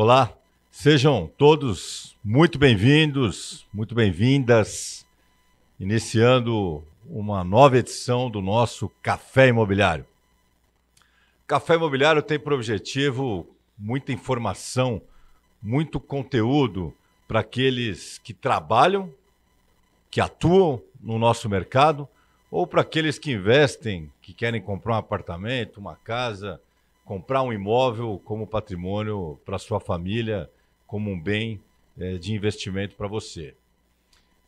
Olá, sejam todos muito bem-vindos, muito bem-vindas, iniciando uma nova edição do nosso Café Imobiliário. Café Imobiliário tem por objetivo muita informação, muito conteúdo para aqueles que trabalham, que atuam no nosso mercado, ou para aqueles que investem, que querem comprar um apartamento, uma casa, comprar um imóvel como patrimônio para sua família, como um bem de investimento para você.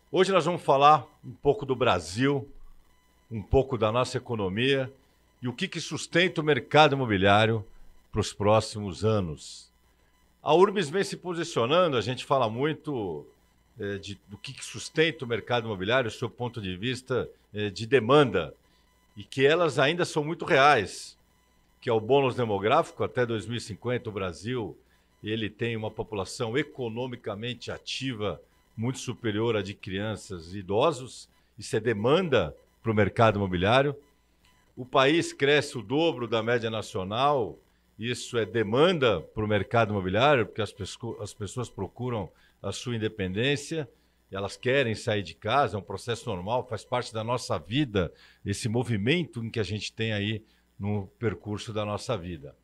Hoje nós vamos falar um pouco do Brasil, um pouco da nossa economia e o que sustenta o mercado imobiliário para os próximos anos. A Urbis vem se posicionando, a gente fala muito do que sustenta o mercado imobiliário, do seu ponto de vista de demanda, e que elas ainda são muito reais, que é o bônus demográfico. Até 2050 o Brasil ele tem uma população economicamente ativa muito superior à de crianças e idosos. Isso é demanda para o mercado imobiliário. O país cresce o dobro da média nacional, isso é demanda para o mercado imobiliário, porque as pessoas procuram a sua independência, elas querem sair de casa, é um processo normal, faz parte da nossa vida, esse movimento em que a gente tem aí no percurso da nossa vida.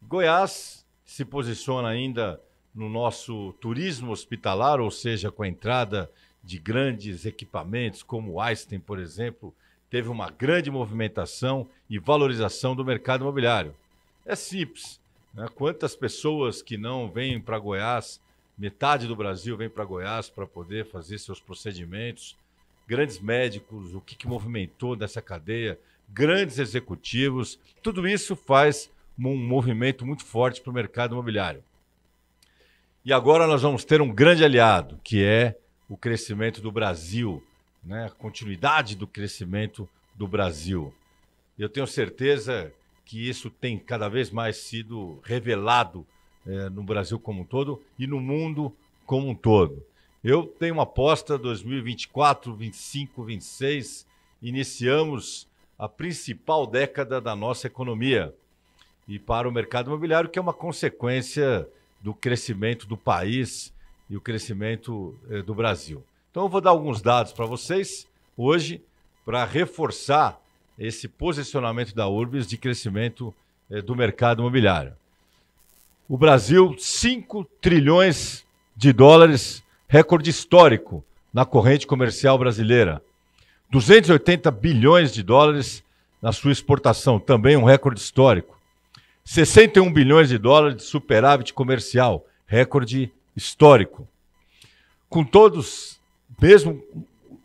Goiás se posiciona ainda no nosso turismo hospitalar, ou seja, com a entrada de grandes equipamentos, como o Einstein, por exemplo, teve uma grande movimentação e valorização do mercado imobiliário. É simples, né? Quantas pessoas que não vêm para Goiás, metade do Brasil vem para Goiás para poder fazer seus procedimentos, grandes médicos, o que movimentou dessa cadeia, grandes executivos, tudo isso faz um movimento muito forte para o mercado imobiliário. E agora nós vamos ter um grande aliado, que é o crescimento do Brasil, né? A continuidade do crescimento do Brasil. Eu tenho certeza que isso tem cada vez mais sido revelado no Brasil como um todo e no mundo como um todo. Eu tenho uma aposta 2024, 25, 26, iniciamos a principal década da nossa economia e para o mercado imobiliário, que é uma consequência do crescimento do país e o crescimento do Brasil. Então eu vou dar alguns dados para vocês hoje para reforçar esse posicionamento da Urbis de crescimento do mercado imobiliário. O Brasil, 5 trilhões de dólares, recorde histórico na corrente comercial brasileira. 280 bilhões de dólares na sua exportação, também um recorde histórico. 61 bilhões de dólares de superávit comercial, recorde histórico. Com todos, mesmo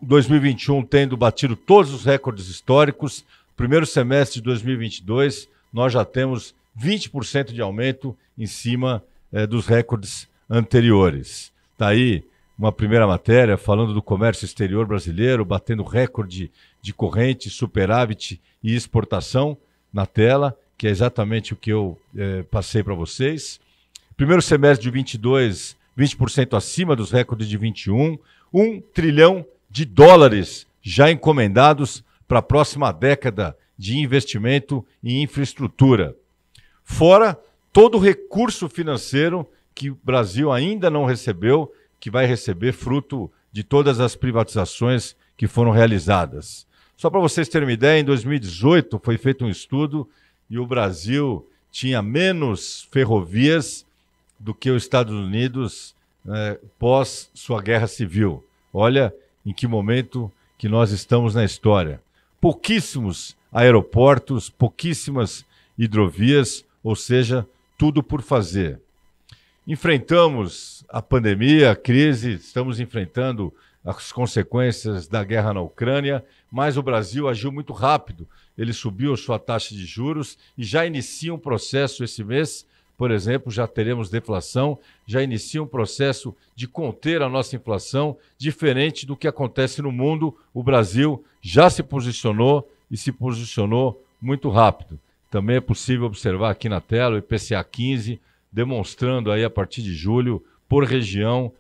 2021 tendo batido todos os recordes históricos, primeiro semestre de 2022, nós já temos 20% de aumento em cima dos recordes anteriores. Está aí uma primeira matéria falando do comércio exterior brasileiro, batendo recorde de corrente, superávit e exportação na tela, que é exatamente o que eu passei para vocês. Primeiro semestre de 22, 20% acima dos recordes de 21, 1 trilhão de dólares já encomendados para a próxima década de investimento em infraestrutura. Fora todo o recurso financeiro que o Brasil ainda não recebeu, que vai receber fruto de todas as privatizações que foram realizadas. Só para vocês terem uma ideia, em 2018 foi feito um estudo e o Brasil tinha menos ferrovias do que os Estados Unidos pós sua guerra civil. Olha em que momento que nós estamos na história. Pouquíssimos aeroportos, pouquíssimas hidrovias, ou seja, tudo por fazer. Enfrentamos a pandemia, a crise, estamos enfrentando as consequências da guerra na Ucrânia, mas o Brasil agiu muito rápido. Ele subiu sua taxa de juros e já inicia um processo esse mês, por exemplo, já teremos deflação, já inicia um processo de conter a nossa inflação, diferente do que acontece no mundo. O Brasil já se posicionou e se posicionou muito rápido. Também é possível observar aqui na tela o IPCA 15, demonstrando aí a partir de julho, por região,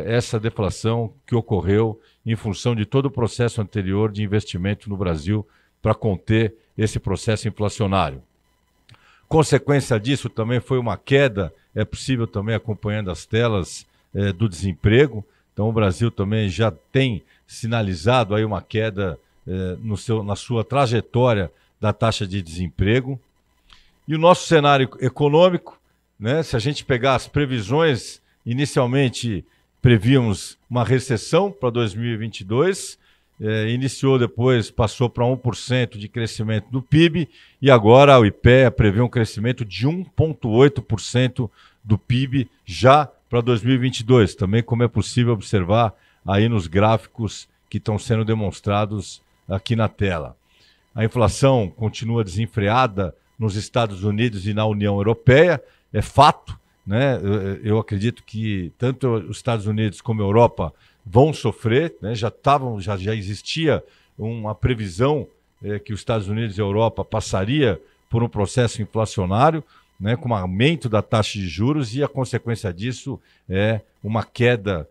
essa deflação que ocorreu em função de todo o processo anterior de investimento no Brasil para conter esse processo inflacionário. Consequência disso também foi uma queda é possível também acompanhando as telas do desemprego. Então o Brasil também já tem sinalizado aí uma queda na sua trajetória da taxa de desemprego. E o nosso cenário econômico, né, se a gente pegar as previsões, inicialmente prevíamos uma recessão para 2022, iniciou depois, passou para 1% de crescimento do PIB, e agora o IPEA prevê um crescimento de 1,8% do PIB já para 2022, também como é possível observar aí nos gráficos que estão sendo demonstrados aqui na tela. A inflação continua desenfreada nos Estados Unidos e na União Europeia, é fato, né? Eu acredito que tanto os Estados Unidos como a Europa vão sofrer, né? Já existia uma previsão que os Estados Unidos e a Europa passaria por um processo inflacionário, né, com um aumento da taxa de juros, e a consequência disso é uma queda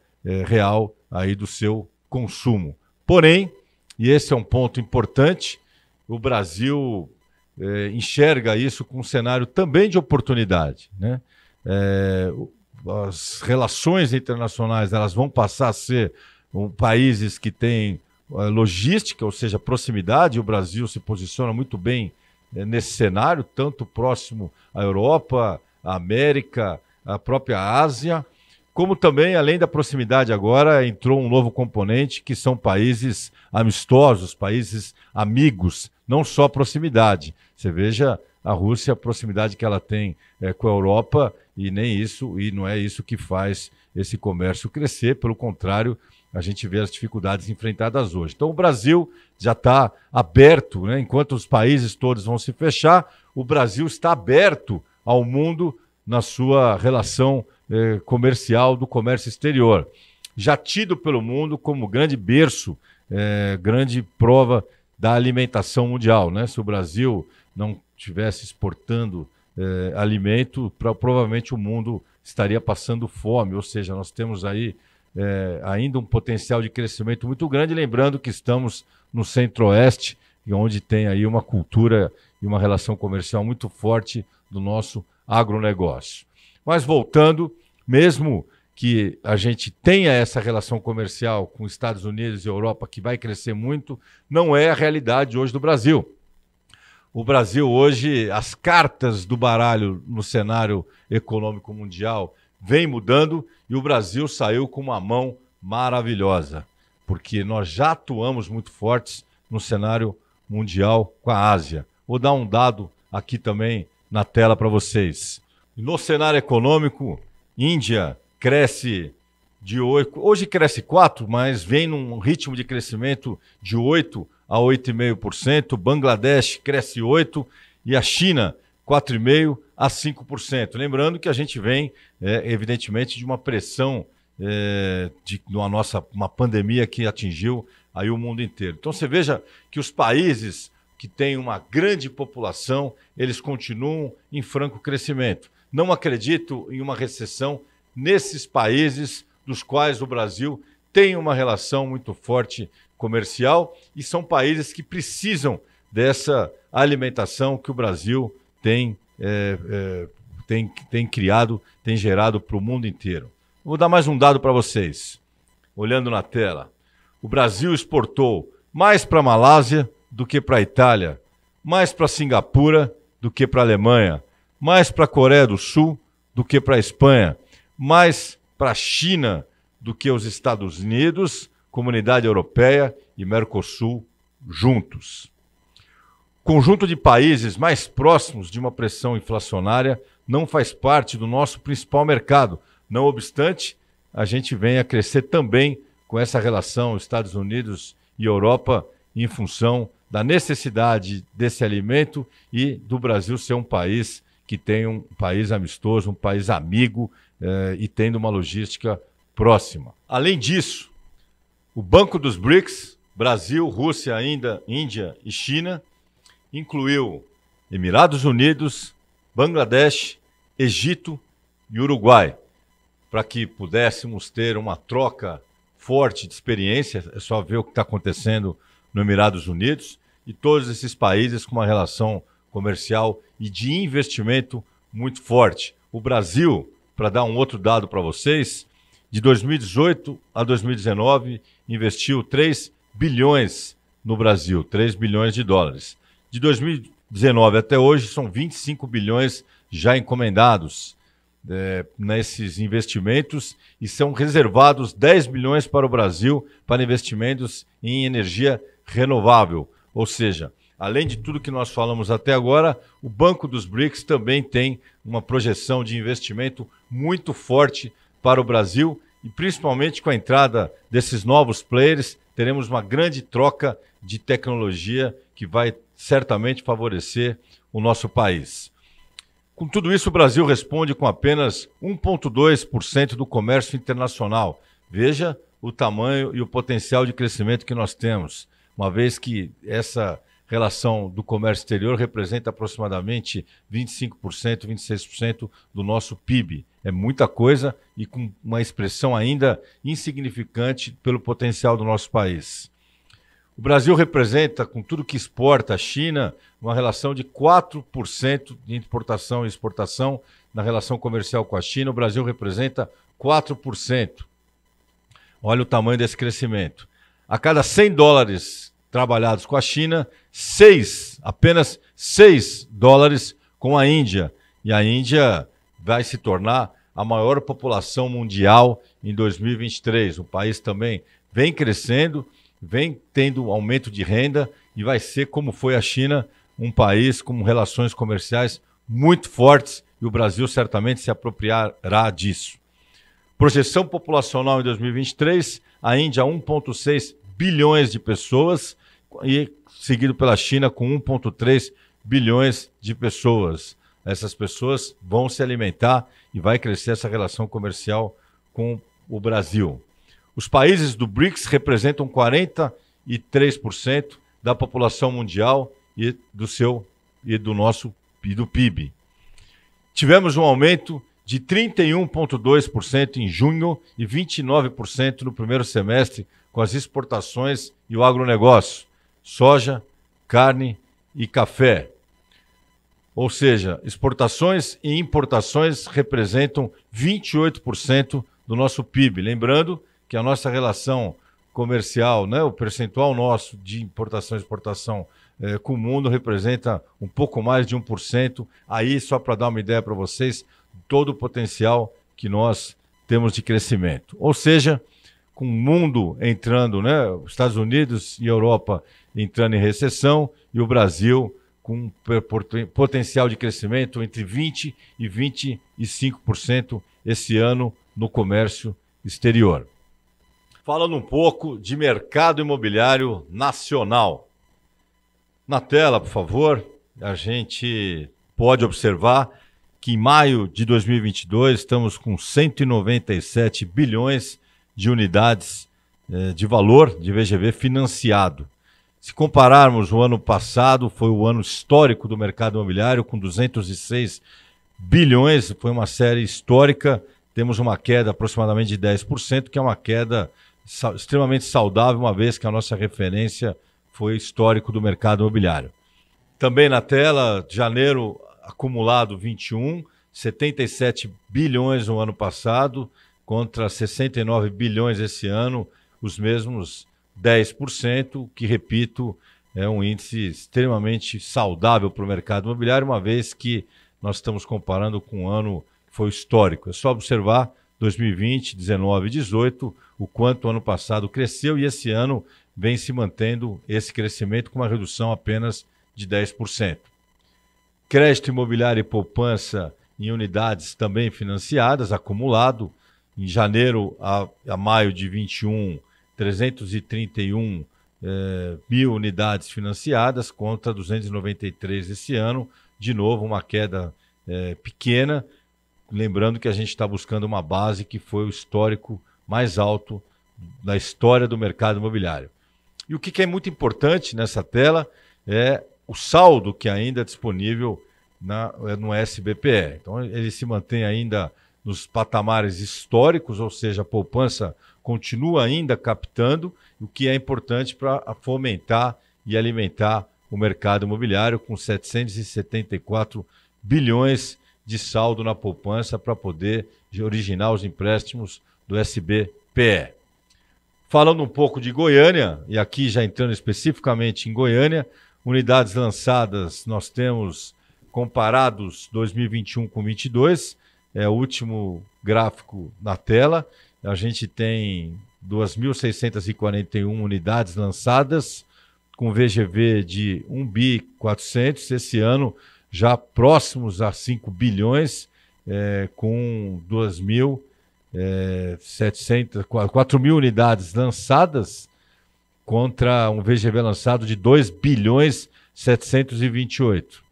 real aí do seu consumo. Porém, e esse é um ponto importante, o Brasil enxerga isso com um cenário também de oportunidade, né? As relações internacionais, elas vão passar a ser países que têm logística, ou seja, proximidade. O Brasil se posiciona muito bem nesse cenário, tanto próximo à Europa, à América, à própria Ásia, como também, além da proximidade agora, entrou um novo componente, que são países amistosos, países amigos, não só proximidade. Você veja a Rússia, a proximidade que ela tem com a Europa, e nem isso, e não é isso que faz esse comércio crescer, pelo contrário, a gente vê as dificuldades enfrentadas hoje. Então o Brasil já está aberto, né? Enquanto os países todos vão se fechar, o Brasil está aberto ao mundo na sua relação comercial, do comércio exterior. Já tido pelo mundo como grande berço, grande prova da alimentação mundial, né? Se o Brasil não estivesse exportando alimento, provavelmente o mundo estaria passando fome, ou seja, nós temos aí ainda um potencial de crescimento muito grande, lembrando que estamos no Centro-Oeste, onde tem aí uma cultura e uma relação comercial muito forte do nosso agronegócio. Mas voltando, mesmo que a gente tenha essa relação comercial com os Estados Unidos e Europa, que vai crescer muito, não é a realidade hoje do Brasil. O Brasil hoje, as cartas do baralho no cenário econômico mundial vem mudando, e o Brasil saiu com uma mão maravilhosa, porque nós já atuamos muito fortes no cenário mundial com a Ásia. Vou dar um dado aqui também na tela para vocês. No cenário econômico, Índia cresce de 8, hoje cresce 4, mas vem num ritmo de crescimento de 8 a 8,5%, Bangladesh cresce 8% e a China 4,5% a 5%. Lembrando que a gente vem, evidentemente, de uma pressão de uma pandemia que atingiu aí o mundo inteiro. Então você veja que os países que têm uma grande população, eles continuam em franco crescimento. Não acredito em uma recessão nesses países dos quais o Brasil tem uma relação muito forte comercial, e são países que precisam dessa alimentação que o Brasil tem criado, tem gerado para o mundo inteiro. Vou dar mais um dado para vocês. Olhando na tela, o Brasil exportou mais para a Malásia do que para a Itália, mais para Singapura do que para a Alemanha, mais para a Coreia do Sul do que para a Espanha, mais para a China do que os Estados Unidos, Comunidade Europeia e Mercosul juntos. O conjunto de países mais próximos de uma pressão inflacionária não faz parte do nosso principal mercado. Não obstante, a gente vem a crescer também com essa relação Estados Unidos e Europa, em função da necessidade desse alimento e do Brasil ser um país que tem um país amistoso, um país amigo e tendo uma logística próxima. Além disso, o Banco dos BRICS, Brasil, Rússia, Índia e China, incluiu Emirados Unidos, Bangladesh, Egito e Uruguai, para que pudéssemos ter uma troca forte de experiência. É só ver o que está acontecendo no Emirados Unidos, e todos esses países com uma relação comercial e de investimento muito forte. O Brasil para dar um outro dado para vocês, de 2018 a 2019, investiu 3 bilhões no Brasil, 3 bilhões de dólares. De 2019 até hoje, são 25 bilhões já encomendados nesses investimentos e são reservados 10 bilhões para o Brasil para investimentos em energia renovável. Ou seja, além de tudo que nós falamos até agora, o Banco dos BRICS também tem uma projeção de investimento muito forte para o Brasil e principalmente com a entrada desses novos players, teremos uma grande troca de tecnologia que vai certamente favorecer o nosso país. Com tudo isso, o Brasil responde com apenas 1,2% do comércio internacional. Veja o tamanho e o potencial de crescimento que nós temos, uma vez que essa relação do comércio exterior representa aproximadamente 25%, 26% do nosso PIB. É muita coisa e com uma expressão ainda insignificante pelo potencial do nosso país. O Brasil representa, com tudo que exporta à China, uma relação de 4% de importação e exportação na relação comercial com a China. O Brasil representa 4%. Olha o tamanho desse crescimento. A cada 100 dólares trabalhados com a China, apenas 6 dólares com a Índia. E a Índia vai se tornar a maior população mundial em 2023. O país também vem crescendo, vem tendo aumento de renda e vai ser, como foi a China, um país com relações comerciais muito fortes e o Brasil certamente se apropriará disso. Projeção populacional em 2023, a Índia 1,6 bilhões de pessoas e seguido pela China com 1,3 bilhões de pessoas. Essas pessoas vão se alimentar e vai crescer essa relação comercial com o Brasil. Os países do BRICS representam 43% da população mundial e do PIB. Tivemos um aumento de 31,2% em junho e 29% no primeiro semestre com as exportações e o agronegócio, soja, carne e café. Ou seja, exportações e importações representam 28% do nosso PIB. Lembrando que a nossa relação comercial, né, o percentual nosso de importação e exportação com o mundo representa um pouco mais de 1%. Aí, só para dar uma ideia para vocês, todo o potencial que nós temos de crescimento. Ou seja, com o mundo entrando, né, os Estados Unidos e a Europa entrando em recessão e o Brasil com um potencial de crescimento entre 20% e 25% esse ano no comércio exterior. Falando um pouco de mercado imobiliário nacional. Na tela, por favor, a gente pode observar que em maio de 2022 estamos com 197 bilhões de unidades de valor de VGV financiado. Se compararmos o ano passado, foi o ano histórico do mercado imobiliário, com 206 bilhões, foi uma série histórica, temos uma queda aproximadamente de 10%, que é uma queda extremamente saudável, uma vez que a nossa referência foi histórico do mercado imobiliário. Também na tela, janeiro acumulado 21, 77 bilhões no ano passado, contra 69 bilhões esse ano, os mesmos 10%, que, repito, é um índice extremamente saudável para o mercado imobiliário, uma vez que nós estamos comparando com um ano que foi histórico. É só observar 2020, 19 e 18, o quanto o ano passado cresceu e esse ano vem se mantendo esse crescimento com uma redução apenas de 10%. Crédito imobiliário e poupança em unidades também financiadas, acumulado, em janeiro a maio de 21, 331 mil unidades financiadas contra 293 esse ano. De novo, uma queda pequena, lembrando que a gente está buscando uma base que foi o histórico mais alto da história do mercado imobiliário. E o que é muito importante nessa tela é o saldo que ainda é disponível no SBPE. Então, ele se mantém ainda nos patamares históricos, ou seja, a poupança continua ainda captando, o que é importante para fomentar e alimentar o mercado imobiliário, com 774 bilhões de saldo na poupança para poder de originar os empréstimos do SBPE. Falando um pouco de Goiânia, e aqui já entrando especificamente em Goiânia, unidades lançadas, nós temos comparados 2021 com 2022, é o último gráfico na tela, a gente tem 2.641 unidades lançadas, com VGV de 1.400 esse ano já próximos a 5 bilhões, com 4.000 unidades lançadas contra um VGV lançado de 2 bilhões 728.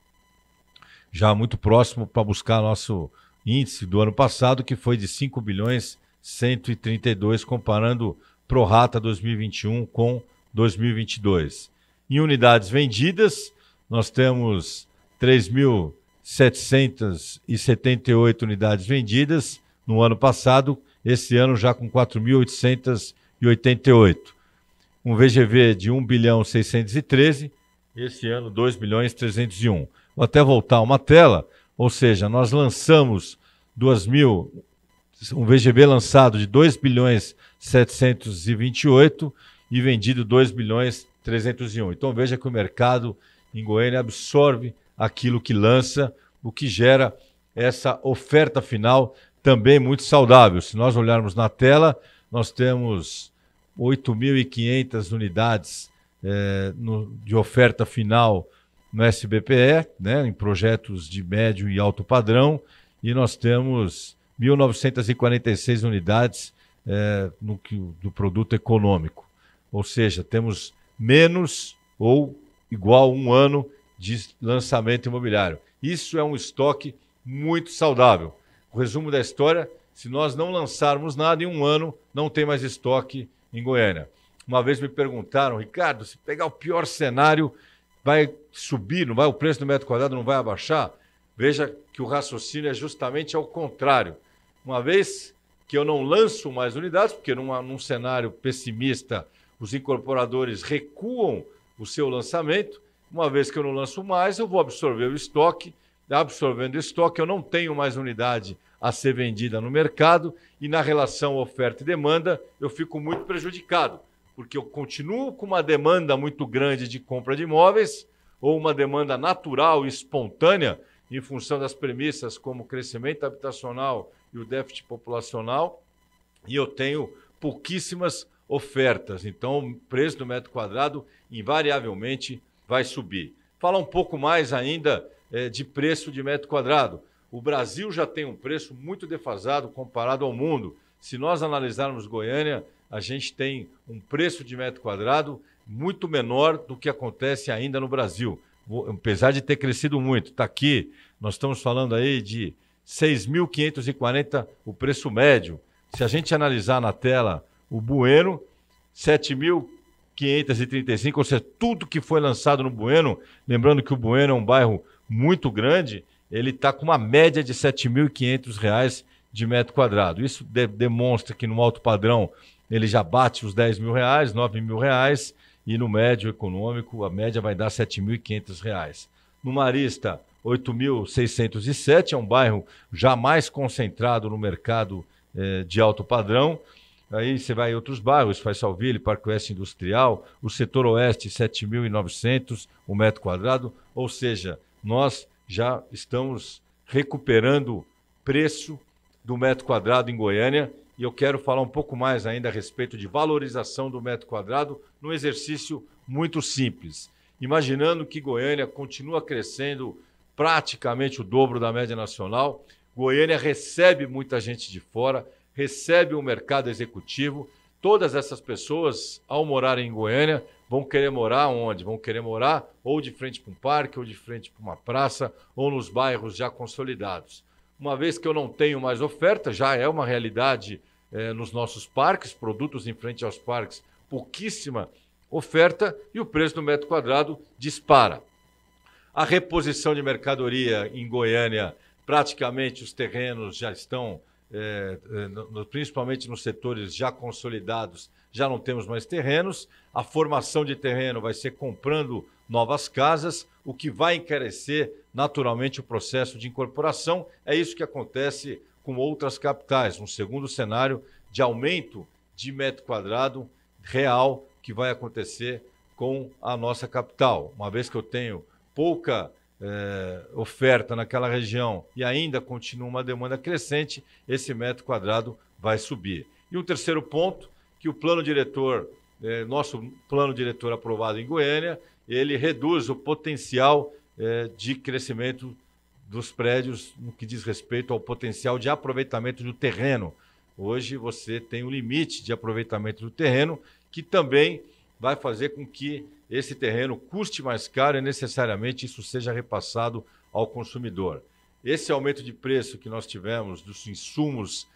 Já muito próximo para buscar nosso índice do ano passado, que foi de 5 bilhões 132, comparando pro rata 2021 com 2022. Em unidades vendidas, nós temos 3.778 unidades vendidas no ano passado, esse ano já com 4.888. Um VGV de 1 bilhão 613, esse ano 2 bilhões 301. Vou até voltar uma tela, ou seja, nós lançamos um VGV lançado de 2 bilhões 728 e vendido 2 bilhões 301. Então veja que o mercado em Goiânia absorve aquilo que lança, o que gera essa oferta final também muito saudável. Se nós olharmos na tela, nós temos 8.500 unidades de oferta final no SBPE, né, em projetos de médio e alto padrão, e nós temos 1.946 unidades do produto econômico. Ou seja, temos menos ou igual um ano de lançamento imobiliário. Isso é um estoque muito saudável. O resumo da história, se nós não lançarmos nada em um ano, não tem mais estoque em Goiânia. Uma vez me perguntaram, Ricardo, se pegar o pior cenário, vai subir, não vai, o preço do metro quadrado não vai abaixar? Veja que o raciocínio é justamente ao contrário. Uma vez que eu não lanço mais unidades, porque num cenário pessimista os incorporadores recuam o seu lançamento, uma vez que eu não lanço mais, eu vou absorver o estoque, absorvendo o estoque, eu não tenho mais unidade a ser vendida no mercado e na relação oferta e demanda eu fico muito prejudicado, porque eu continuo com uma demanda muito grande de compra de imóveis ou uma demanda natural e espontânea em função das premissas como o crescimento habitacional e o déficit populacional, e eu tenho pouquíssimas ofertas. Então, o preço do metro quadrado invariavelmente vai subir. Falar um pouco mais ainda de preço de metro quadrado. O Brasil já tem um preço muito defasado comparado ao mundo. Se nós analisarmos Goiânia, a gente tem um preço de metro quadrado muito menor do que acontece ainda no Brasil. Apesar de ter crescido muito, está aqui, nós estamos falando aí de 6.540 o preço médio. Se a gente analisar na tela o Bueno, 7.535, ou seja, tudo que foi lançado no Bueno, lembrando que o Bueno é um bairro muito grande, ele está com uma média de R$ 7.500 de metro quadrado. Isso demonstra que no alto padrão ele já bate os R$10.000, R$9.000, e no médio econômico a média vai dar R$ 7.500. No Marista, 8.607, é um bairro já mais concentrado no mercado de alto padrão. Aí você vai em outros bairros, Faisalville, Parque Oeste Industrial, o setor oeste, 7.900 o metro quadrado, ou seja, nós já estamos recuperando preço do metro quadrado em Goiânia, e eu quero falar um pouco mais ainda a respeito de valorização do metro quadrado num exercício muito simples. Imaginando que Goiânia continua crescendo praticamente o dobro da média nacional, Goiânia recebe muita gente de fora, recebe um mercado executivo. Todas essas pessoas, ao morarem em Goiânia, vão querer morar onde? Vão querer morar ou de frente para um parque, ou de frente para uma praça, ou nos bairros já consolidados. Uma vez que eu não tenho mais oferta, já é uma realidade nos nossos parques, produtos em frente aos parques, pouquíssima oferta e o preço do metro quadrado dispara. A reposição de mercadoria em Goiânia, praticamente os terrenos já estão, principalmente nos setores já consolidados, já não temos mais terrenos. A formação de terreno vai ser comprando novas casas, o que vai encarecer naturalmente o processo de incorporação. É isso que acontece com outras capitais, um segundo cenário de aumento de metro quadrado real que vai acontecer com a nossa capital. Uma vez que eu tenho pouca oferta naquela região e ainda continua uma demanda crescente, esse metro quadrado vai subir. E um terceiro ponto, que o plano diretor, nosso plano diretor aprovado em Goiânia, ele reduz o potencial de crescimento dos prédios no que diz respeito ao potencial de aproveitamento do terreno. Hoje você tem um limite de aproveitamento do terreno que também vai fazer com que esse terreno custe mais caro e necessariamente isso seja repassado ao consumidor. Esse aumento de preço que nós tivemos dos insumos,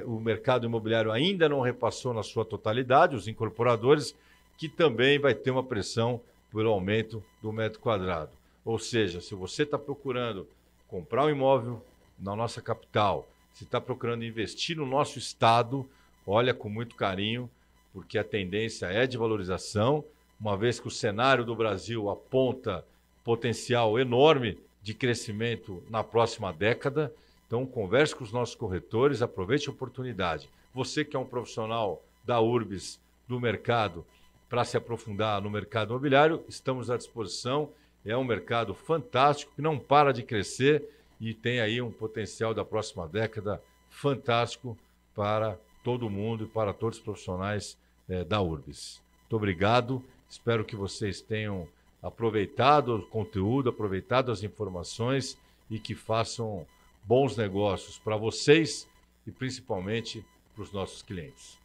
o mercado imobiliário ainda não repassou na sua totalidade, os incorporadores, que também vai ter uma pressão pelo aumento do metro quadrado. Ou seja, se você está procurando comprar um imóvel na nossa capital, se está procurando investir no nosso estado, olha com muito carinho, porque a tendência é de valorização, uma vez que o cenário do Brasil aponta potencial enorme de crescimento na próxima década. Então, converse com os nossos corretores, aproveite a oportunidade. Você que é um profissional da Urbis, do mercado, para se aprofundar no mercado imobiliário, estamos à disposição. É um mercado fantástico, que não para de crescer e tem aí um potencial da próxima década fantástico para todo mundo e para todos os profissionais da Urbis. Muito obrigado, espero que vocês tenham aproveitado o conteúdo, aproveitado as informações e que façam bons negócios para vocês e principalmente para os nossos clientes.